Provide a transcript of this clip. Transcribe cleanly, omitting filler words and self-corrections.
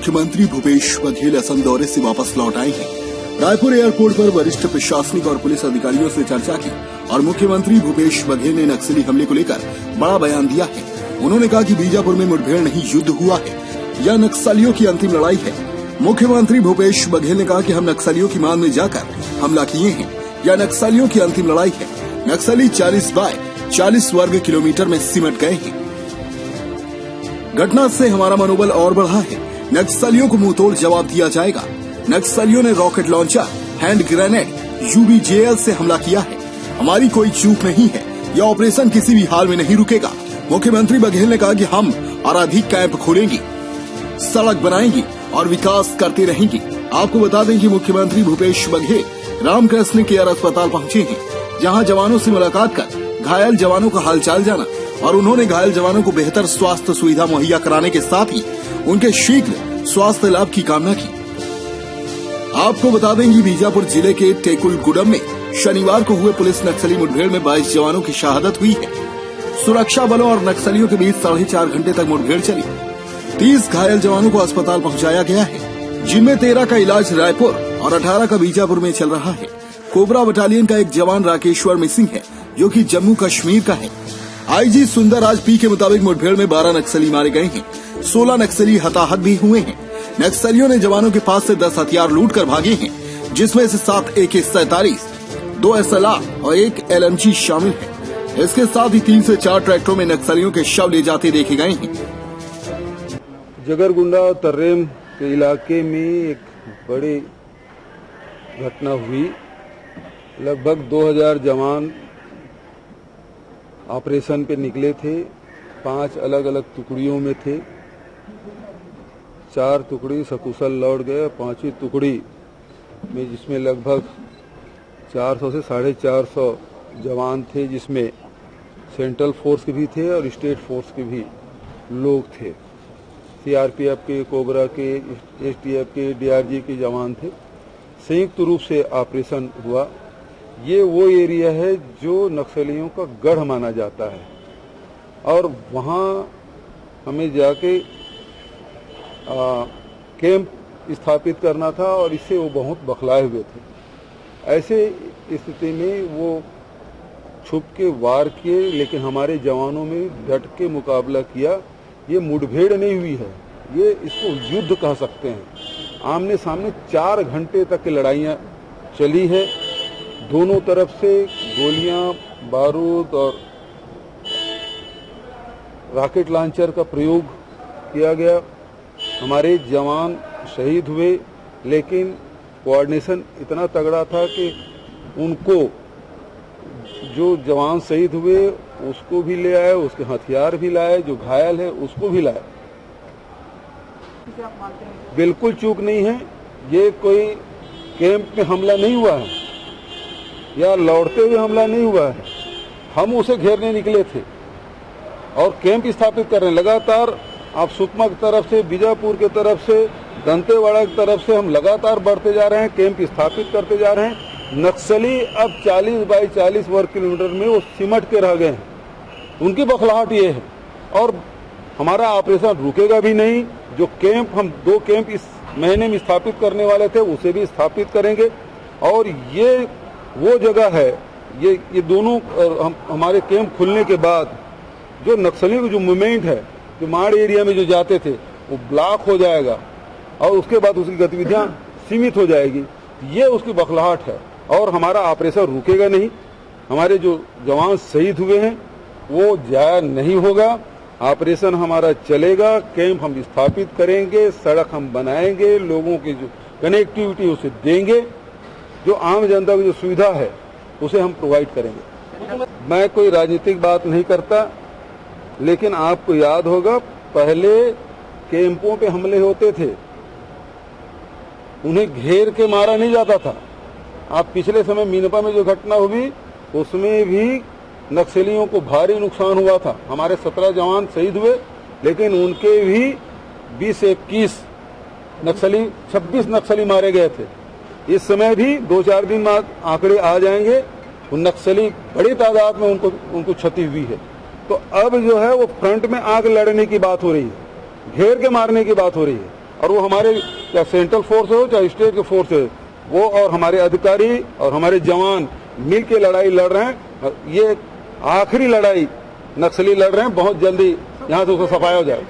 मुख्यमंत्री भूपेश बघेल असम दौरे से वापस लौट आए हैं। रायपुर एयरपोर्ट पर वरिष्ठ प्रशासनिक और पुलिस अधिकारियों से चर्चा की और मुख्यमंत्री भूपेश बघेल ने नक्सली हमले को लेकर बड़ा बयान दिया है। उन्होंने कहा कि बीजापुर में मुठभेड़ नहीं, युद्ध हुआ है। यह नक्सलियों की अंतिम लड़ाई है। मुख्यमंत्री भूपेश बघेल ने कहा कि हम नक्सलियों की मान में जाकर हमला किए हैं। यह नक्सलियों की अंतिम लड़ाई है। नक्सली 40 बाय 40 वर्ग किलोमीटर में सिमट गए हैं। घटना से हमारा मनोबल और बढ़ा है। नक्सलियों को मुंहतोड़ जवाब दिया जाएगा। नक्सलियों ने रॉकेट लॉन्चर, हैंड ग्रेनेड, यूबीजेएल से हमला किया है। हमारी कोई चूक नहीं है। यह ऑपरेशन किसी भी हाल में नहीं रुकेगा। मुख्यमंत्री बघेल ने कहा कि हम और अधिक कैंप खोलेंगे, सड़क बनाएंगे और विकास करते रहेंगे। आपको बता दें कि मुख्यमंत्री भूपेश बघेल रामकृष्ण केयर अस्पताल पहुंचे हैं, जहां जवानों से मुलाकात कर घायल जवानों का हालचाल जाना और उन्होंने घायल जवानों को बेहतर स्वास्थ्य सुविधा मुहैया कराने के साथ ही उनके शीघ्र स्वास्थ्य लाभ की कामना की। आपको बता दें कि बीजापुर जिले के टेकुलगुडम में शनिवार को हुए पुलिस नक्सली मुठभेड़ में 22 जवानों की शहादत हुई है। सुरक्षा बलों और नक्सलियों के बीच 4.5 घंटे तक मुठभेड़ चली। 30 घायल जवानों को अस्पताल पहुंचाया गया है, जिनमें 13 का इलाज रायपुर और 18 का बीजापुर में चल रहा है। कोबरा बटालियन का एक जवान राकेश्वर मिसिंग है, जो कि जम्मू कश्मीर का है। आईजी सुंदरराज पी के मुताबिक मुठभेड़ में 12 नक्सली मारे गए हैं। 16 नक्सली हताहत भी हुए हैं। नक्सलियों ने जवानों के पास से 10 हथियार लूट कर भागे हैं, जिसमें से 7 AK-47, 2 SLR और 1 LMG शामिल है। इसके साथ ही 3 से 4 ट्रैक्टरों में नक्सलियों के शव ले जाते देखे गए हैं। जगरगुंडा और तर्रेम के इलाके में एक बड़ी घटना हुई। लगभग 2000 जवान ऑपरेशन पे निकले थे। 5 अलग अलग टुकड़ियों में थे। 4 टुकड़ी सकुशल लौट गए। 5वीं टुकड़ी में जिसमें लगभग 400 से 450 जवान थे, जिसमें सेंट्रल फोर्स के भी थे और स्टेट फोर्स के भी लोग थे। CRPF के, कोबरा के, STF के, DRG के जवान थे। संयुक्त रूप से ऑपरेशन हुआ। ये वो एरिया है जो नक्सलियों का गढ़ माना जाता है और वहाँ हमें जाके कैंप स्थापित करना था और इससे वो बहुत बखलाए हुए थे। ऐसे स्थिति में वो छुप के वार किए, लेकिन हमारे जवानों में डट के मुकाबला किया। ये मुठभेड़ नहीं हुई है, ये इसको युद्ध कह सकते हैं। आमने सामने 4 घंटे तक की लड़ाइयाँ चली है। दोनों तरफ से गोलियां, बारूद और रॉकेट लॉन्चर का प्रयोग किया गया। हमारे जवान शहीद हुए, लेकिन कोऑर्डिनेशन इतना तगड़ा था कि उनको जो जवान शहीद हुए उसको भी ले आए, उसके हथियार भी लाए, जो घायल है उसको भी लाए। बिल्कुल चूक नहीं है। ये कोई कैंप में हमला नहीं हुआ है या लौटते हुए हमला नहीं हुआ है। हम उसे घेरने निकले थे और कैंप स्थापित कर रहे हैं लगातार। आप सुकमा की तरफ से, बीजापुर की तरफ से, दंतेवाड़ा की तरफ से हम लगातार बढ़ते जा रहे हैं, कैंप स्थापित करते जा रहे हैं। नक्सली अब 40 बाय 40 वर्ग किलोमीटर में वो सिमट के रह गए हैं। उनकी बखलाहट ये है और हमारा ऑपरेशन रुकेगा भी नहीं। जो कैंप हम 2 कैंप इस महीने में स्थापित करने वाले थे, उसे भी स्थापित करेंगे। और ये वो जगह है, ये दोनों हमारे कैंप खुलने के बाद जो नक्सलियों की जो मूवमेंट है, जो माड़ एरिया में जो जाते थे, वो ब्लॉक हो जाएगा और उसके बाद उसकी गतिविधियां सीमित हो जाएगी। ये उसकी बखलाहट है और हमारा ऑपरेशन रुकेगा नहीं। हमारे जो जवान शहीद हुए हैं वो जाया नहीं होगा। ऑपरेशन हमारा चलेगा। कैंप हम स्थापित करेंगे, सड़क हम बनाएंगे, लोगों की जो कनेक्टिविटी उसे देंगे, जो आम जनता की जो सुविधा है उसे हम प्रोवाइड करेंगे। मैं कोई राजनीतिक बात नहीं करता, लेकिन आपको याद होगा पहले कैंपों पे हमले होते थे, उन्हें घेर के मारा नहीं जाता था। आप पिछले समय मीनपा में जो घटना हुई उसमें भी नक्सलियों को भारी नुकसान हुआ था। हमारे 17 जवान शहीद हुए, लेकिन उनके भी 20 से 21 नक्सली, 26 नक्सली मारे गए थे। इस समय भी 2-4 दिन बाद आंकड़े आ जाएंगे। उन नक्सली बड़ी तादाद में उनको क्षति हुई है। तो अब जो है वो फ्रंट में आग लड़ने की बात हो रही है, घेर के मारने की बात हो रही है। और वो हमारे चाहे सेंट्रल फोर्स हो चाहे स्टेट के फोर्स हो, वो और हमारे अधिकारी और हमारे जवान मिल के लड़ाई लड़ रहे हैं। ये आखिरी लड़ाई नक्सली लड़ रहे हैं, बहुत जल्दी यहाँ से उसका सफाया हो जाए।